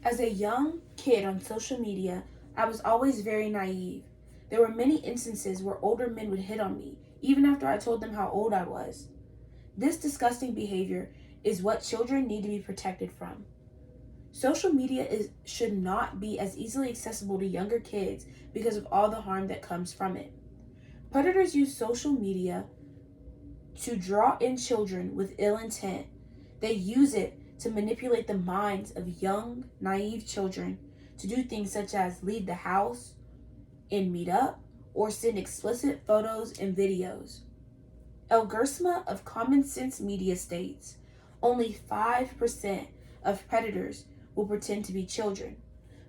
As a young kid on social media, I was always very naive. There were many instances where older men would hit on me, even after I told them how old I was. This disgusting behavior is what children need to be protected from. Social media should not be as easily accessible to younger kids because of all the harm that comes from it. Predators use social media to draw in children with ill intent. They use it to manipulate the minds of young, naive children to do things such as leave the house and meet up or send explicit photos and videos. El Gersma of Common Sense Media states only 5% of predators will pretend to be children.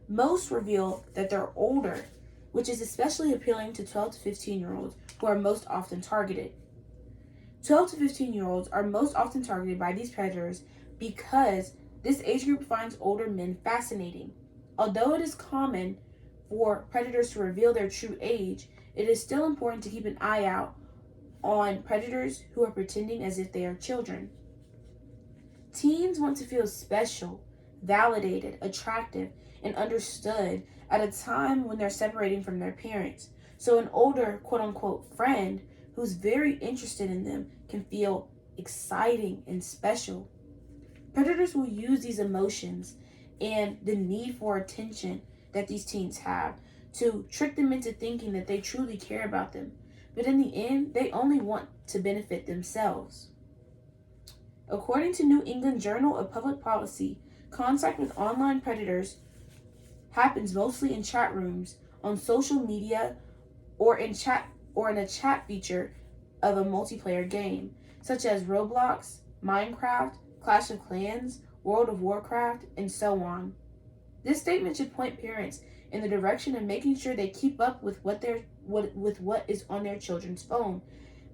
Most reveal that they're older, which is especially appealing to 12 to 15-year-olds who are most often targeted. 12 to 15-year-olds are most often targeted by these predators because this age group finds older men fascinating. Although it is common for predators to reveal their true age, it is still important to keep an eye out on predators who are pretending as if they are children. Teens want to feel special, validated, attractive, and understood at a time when they're separating from their parents. So an older quote-unquote friend who's very interested in them can feel exciting and special. Predators will use these emotions and the need for attention that these teens have to trick them into thinking that they truly care about them. But in the end, they only want to benefit themselves. According to New England Journal of Public Policy, contact with online predators happens mostly in chat rooms, on social media, or in a chat feature of a multiplayer game, such as Roblox, Minecraft, Clash of Clans, World of Warcraft, and so on. This statement should point parents in the direction of making sure they keep up with what is on their children's phone,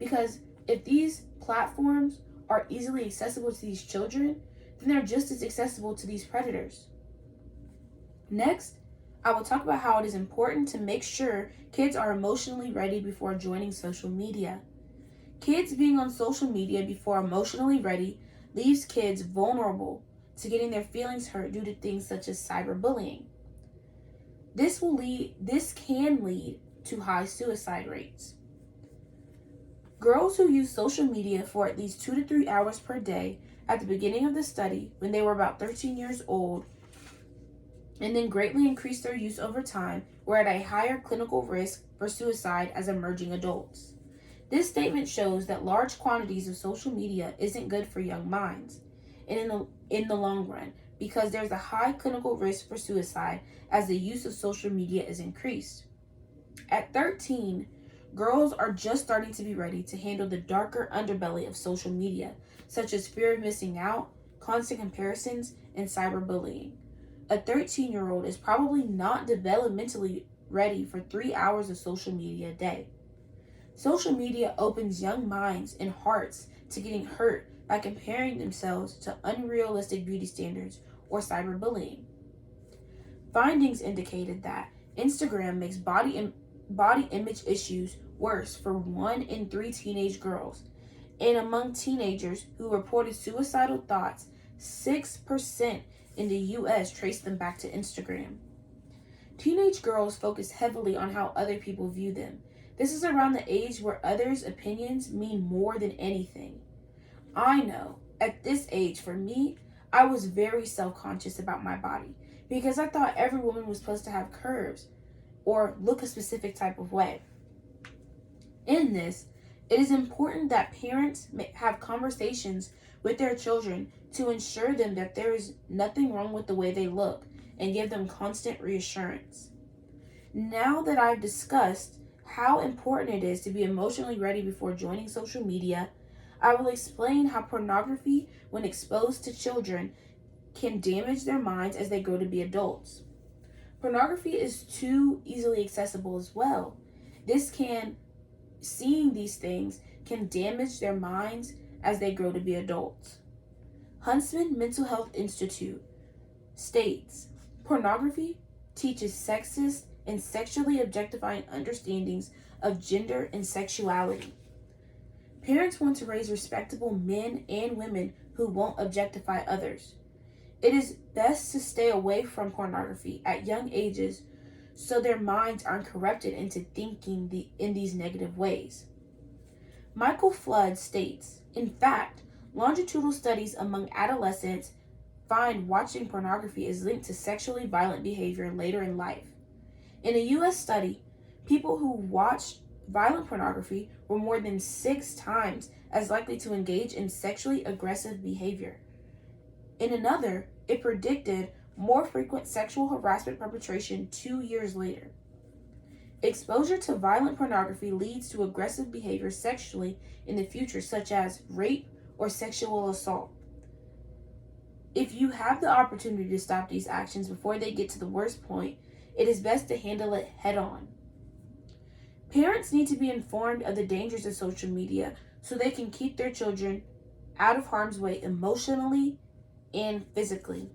because if these platforms are easily accessible to these children, then they're just as accessible to these predators. Next, I will talk about how it is important to make sure kids are emotionally ready before joining social media. Kids being on social media before emotionally ready leaves kids vulnerable to getting their feelings hurt due to things such as cyberbullying. This can lead to high suicide rates. Girls who use social media for at least 2 to 3 hours per day at the beginning of the study, when they were about 13 years old, and then greatly increased their use over time, were at a higher clinical risk for suicide as emerging adults. This statement shows that large quantities of social media isn't good for young minds, and in the long run, because there's a high clinical risk for suicide as the use of social media is increased. At 13, girls are just starting to be ready to handle the darker underbelly of social media, such as fear of missing out, constant comparisons, and cyberbullying. A 13-year-old is probably not developmentally ready for 3 hours of social media a day. Social media opens young minds and hearts to getting hurt by comparing themselves to unrealistic beauty standards or cyberbullying. Findings indicated that Instagram makes body image issues worse for 1 in 3 teenage girls. And among teenagers who reported suicidal thoughts, 6% in the US traced them back to Instagram. Teenage girls focus heavily on how other people view them. This is around the age where others' opinions mean more than anything. I know, at this age, for me, I was very self-conscious about my body because I thought every woman was supposed to have curves or look a specific type of way. In this, it is important that parents have conversations with their children to ensure them that there is nothing wrong with the way they look and give them constant reassurance. Now that I've discussed how important it is to be emotionally ready before joining social media, I will explain how pornography, when exposed to children, can damage their minds as they grow to be adults. Pornography is too easily accessible as well. Seeing these things can damage their minds as they grow to be adults. Huntsman Mental Health Institute states, pornography teaches sexist and sexually objectifying understandings of gender and sexuality. Parents want to raise respectable men and women who won't objectify others. It is best to stay away from pornography at young ages so their minds aren't corrupted into thinking in these negative ways. Michael Flood states, in fact, longitudinal studies among adolescents find watching pornography is linked to sexually violent behavior later in life. In a U.S. study, people who watched violent pornography were more than 6 times as likely to engage in sexually aggressive behavior. In another, it predicted more frequent sexual harassment perpetration 2 years later. Exposure to violent pornography leads to aggressive behavior sexually in the future, such as rape or sexual assault. If you have the opportunity to stop these actions before they get to the worst point, it is best to handle it head on. Parents need to be informed of the dangers of social media so they can keep their children out of harm's way emotionally and physically.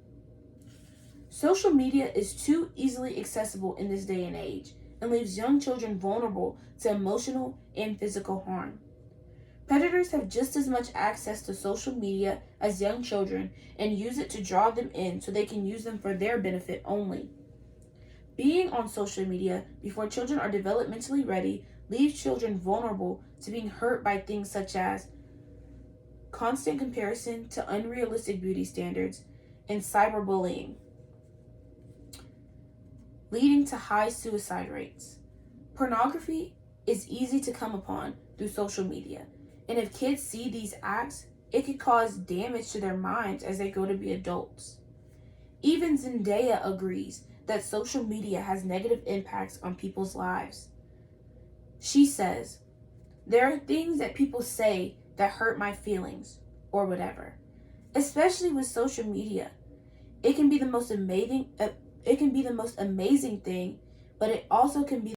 Social media is too easily accessible in this day and age and leaves young children vulnerable to emotional and physical harm. Predators have just as much access to social media as young children and use it to draw them in so they can use them for their benefit only. Being on social media before children are developmentally ready leaves children vulnerable to being hurt by things such as constant comparison to unrealistic beauty standards and cyberbullying, leading to high suicide rates. Pornography is easy to come upon through social media, and if kids see these acts, it could cause damage to their minds as they grow to be adults. Even Zendaya agrees that social media has negative impacts on people's lives. She says, "There are things that people say that hurt my feelings," or whatever. Especially with social media. It can be the most amazing thing, but it also can be